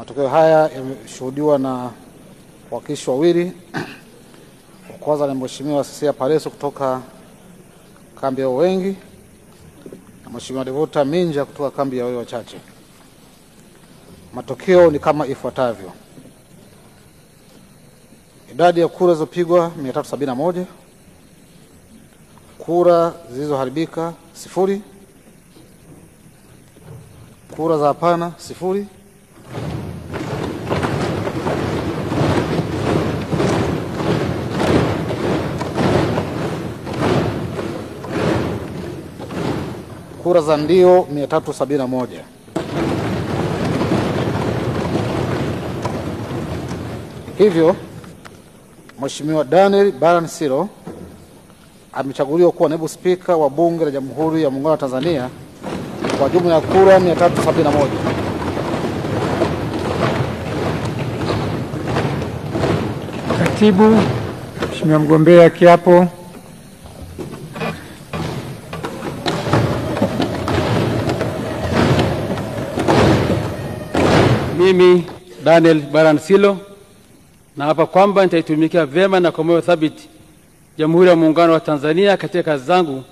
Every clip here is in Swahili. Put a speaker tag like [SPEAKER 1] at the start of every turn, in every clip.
[SPEAKER 1] Matokeo haya yameshuhudiwa na wawakilishi wawili. Wa kwanza ni Mheshimiwa Cecilia Pareso kutoka kambi ya Wengi na Mheshimiwa Devota Minja kutoka kambi ya Wachache. Matokeo ni kama ifuatavyo: idadi ya kura zilizopigwa 371, kura zilizoharibika 0, kura za hapana 0, kura za ndio 371. Hivyo Mheshimiwa Daniel Baransilo amechaguliwa kuwa naibu spika wa Bunge la Jamhuri ya Muungano wa Tanzania kwa jumla ya kura 371.
[SPEAKER 2] Katibu, Mheshimiwa mgombea kiapo.
[SPEAKER 3] Mimi Daniel Baransilo naapa kwamba nitaitumikia vyema na kwa moyo thabiti Jamhuri ya Muungano wa Tanzania katika kazi zangu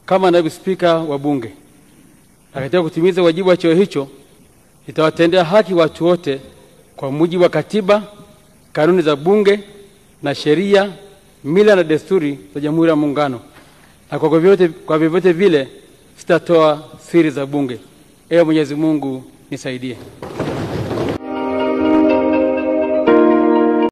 [SPEAKER 3] kama naibu spika wa Bunge. Na katika kutimiza wajibu wa cheo hicho, nitawatendea haki watu wote kwa mujibu wa katiba, kanuni za Bunge na sheria, mila na desturi za Jamhuri ya Muungano. Na kwa vyovyote vile sitatoa siri za Bunge. Ewe Mwenyezi Mungu nisaidie.